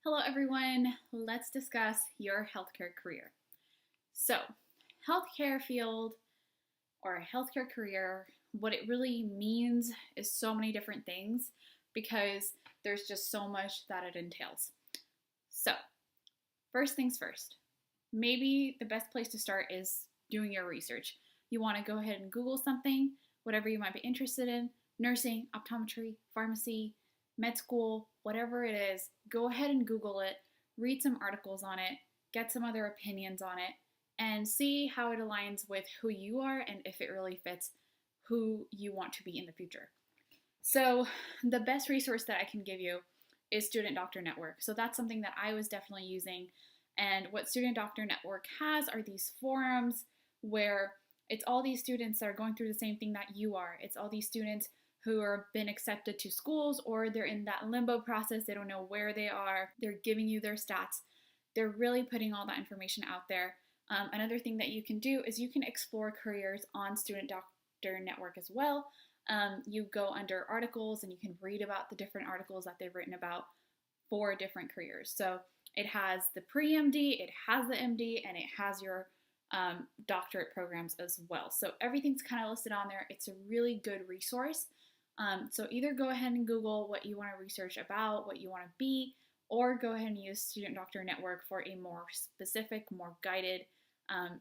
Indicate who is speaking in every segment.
Speaker 1: Hello everyone, let's discuss your healthcare career. So, healthcare field or a healthcare career, what it really means is so many different things because there's just so much that it entails. So, first things first, maybe the best place to start is doing your research. You want to go ahead and Google something, whatever you might be interested in, nursing, optometry, pharmacy, med school, whatever it is, go ahead and Google it, read some articles on it, get some other opinions on it, and see how it aligns with who you are and if it really fits who you want to be in the future. So, the best resource that I can give you is Student Doctor Network. So, that's something that I was definitely using. And what Student Doctor Network has are these forums where it's all these students that are going through the same thing that you are. It's all these students who are been accepted to schools or they're in that limbo process. They don't know where they are. They're giving you their stats. They're really putting all that information out there. Another thing that you can do is you can explore careers on Student Doctor Network as well. You go under articles and you can read about the different articles that they've written about for different careers. So it has the pre-MD, it has the MD, and it has your doctorate programs as well. So everything's kind of listed on there. It's a really good resource. So either go ahead and Google what you want to research about, what you want to be, or go ahead and use Student Doctor Network for a more specific, more guided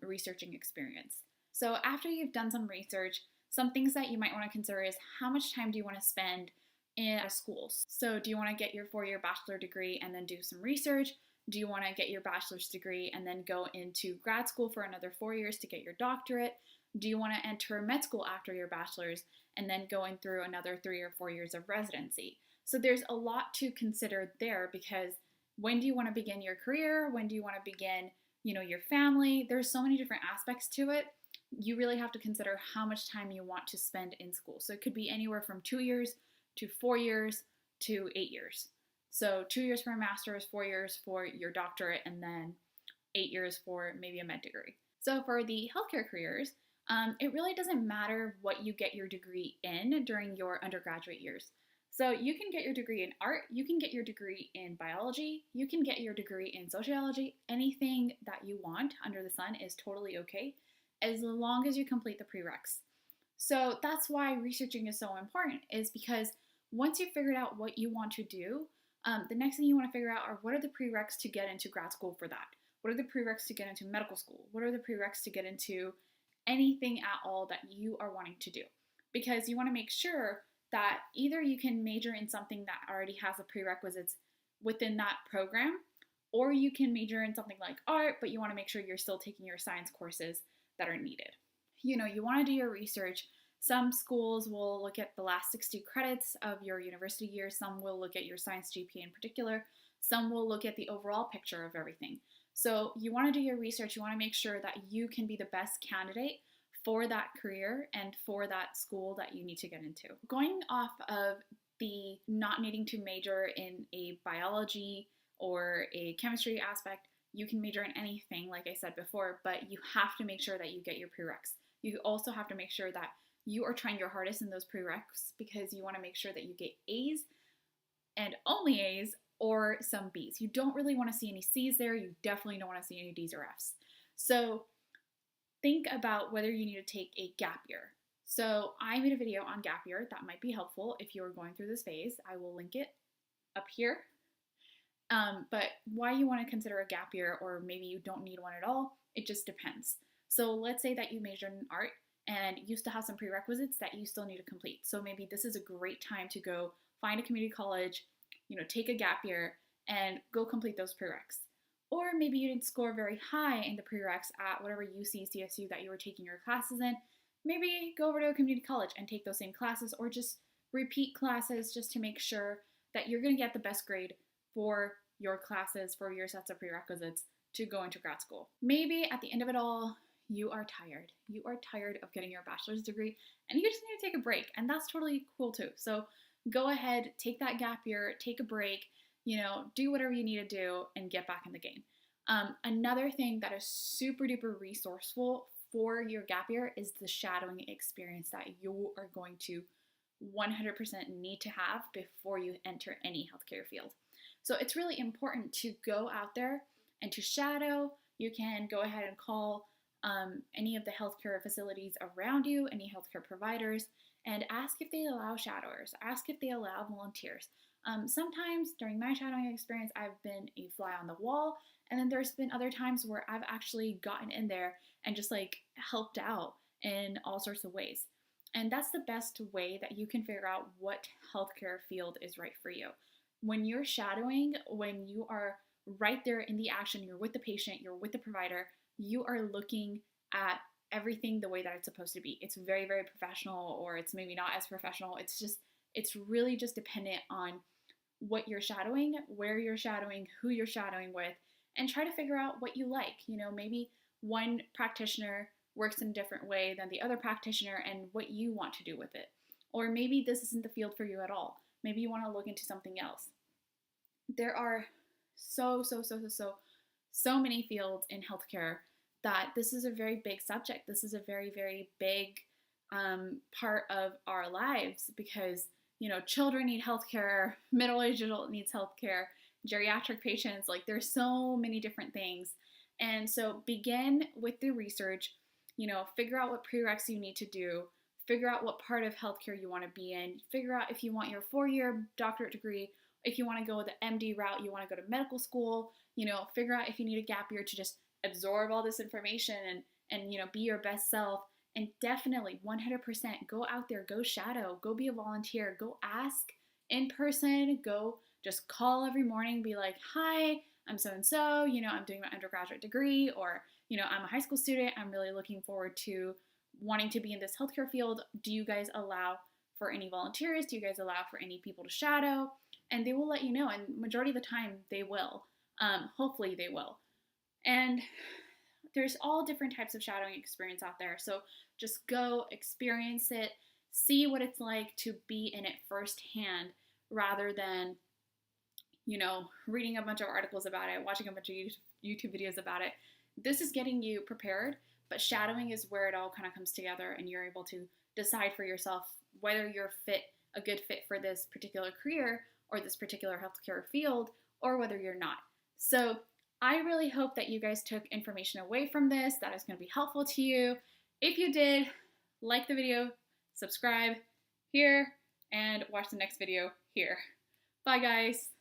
Speaker 1: researching experience. So after you've done some research, some things that you might want to consider is how much time do you want to spend in a school? So do you want to get your 4-year bachelor degree and then do some research? Do you want to get your bachelor's degree and then go into grad school for another 4 years to get your doctorate? Do you want to enter med school after your bachelor's and then going through another 3 or 4 years of residency? So there's a lot to consider there because when do you want to begin your career? When do you want to begin, your family? There's so many different aspects to it. You really have to consider how much time you want to spend in school. So it could be anywhere from 2 years to 4 years to 8 years. So 2 years for a master's, 4 years for your doctorate, and then 8 years for maybe a med degree. So for the healthcare careers, it really doesn't matter what you get your degree in during your undergraduate years. So you can get your degree in art, you can get your degree in biology, you can get your degree in sociology. Anything that you want under the sun is totally okay, as long as you complete the prereqs. So that's why researching is so important, is because once you've figured out what you want to do, the next thing you want to figure out are what are the prereqs to get into grad school for that? What are the prereqs to get into medical school? What are the prereqs to get into anything at all that you are wanting to do? Because you want to make sure that either you can major in something that already has the prerequisites within that program, or you can major in something like art, but you want to make sure you're still taking your science courses that are needed. You want to do your research. Some schools will look at the last 60 credits of your university year. Some will look at your science GPA in particular. Some will look at the overall picture of everything. So you want to do your research. You want to make sure that you can be the best candidate for that career and for that school that you need to get into. Going off of the not needing to major in a biology or a chemistry aspect, you can major in anything, like I said before, but you have to make sure that you get your prereqs. You also have to make sure that you are trying your hardest in those prereqs because you want to make sure that you get A's and only A's or some B's. You don't really want to see any C's there. You definitely don't want to see any D's or F's. So think about whether you need to take a gap year. So I made a video on gap year that might be helpful if you are going through this phase. I will link it up here. But why you want to consider a gap year, or maybe you don't need one at all, it just depends. So let's say that you majored in art and you still have some prerequisites that you still need to complete. So maybe this is a great time to go find a community college, take a gap year and go complete those prereqs. Or maybe you didn't score very high in the prereqs at whatever UC, CSU that you were taking your classes in. Maybe go over to a community college and take those same classes, or just repeat classes just to make sure that you're going to get the best grade for your classes, for your sets of prerequisites to go into grad school. Maybe at the end of it all, you are tired. You are tired of getting your bachelor's degree and you just need to take a break, and that's totally cool too. So go ahead, take that gap year, take a break, do whatever you need to do and get back in the game. Another thing that is super duper resourceful for your gap year is the shadowing experience that you are going to 100% need to have before you enter any healthcare field. So it's really important to go out there and to shadow. You can go ahead and call any of the healthcare facilities around you, any healthcare providers, and ask if they allow shadowers, ask if they allow volunteers. Sometimes during my shadowing experience, I've been a fly on the wall, and then there's been other times where I've actually gotten in there and just like helped out in all sorts of ways. And that's the best way that you can figure out what healthcare field is right for you. When you're shadowing, when you are right there in the action, you're with the patient, you're with the provider, you are looking at everything the way that it's supposed to be. It's very, very professional, or it's maybe not as professional. It's really just dependent on what you're shadowing, where you're shadowing, who you're shadowing with, and try to figure out what you like. Maybe one practitioner works in a different way than the other practitioner and what you want to do with it. Or maybe this isn't the field for you at all. Maybe you want to look into something else. There are so many fields in healthcare that this is a very big subject. This is a very, very big part of our lives because, children need healthcare, middle-aged adult needs healthcare, geriatric patients, like there's so many different things. And so begin with the research, figure out what prereqs you need to do, figure out what part of healthcare you want to be in, figure out if you want your 4-year doctorate degree, if you want to go the MD route, you want to go to medical school, figure out if you need a gap year to just absorb all this information and be your best self. And definitely 100% go out there, go shadow, go be a volunteer, go ask in person, go just call every morning, be like, hi, I'm so-and-so, I'm doing my undergraduate degree, or, I'm a high school student, I'm really looking forward to wanting to be in this healthcare field. Do you guys allow for any volunteers? Do you guys allow for any people to shadow? And they will let you know, and majority of the time they will. Hopefully they will. And there's all different types of shadowing experience out there. So just go experience it, see what it's like to be in it firsthand rather than, reading a bunch of articles about it, watching a bunch of YouTube videos about it. This is getting you prepared, but shadowing is where it all kind of comes together and you're able to decide for yourself whether you're a good fit for this particular career or this particular healthcare field, or whether you're not. So I really hope that you guys took information away from this that is going to be helpful to you. If you did, like the video, subscribe here, and watch the next video here. Bye, guys.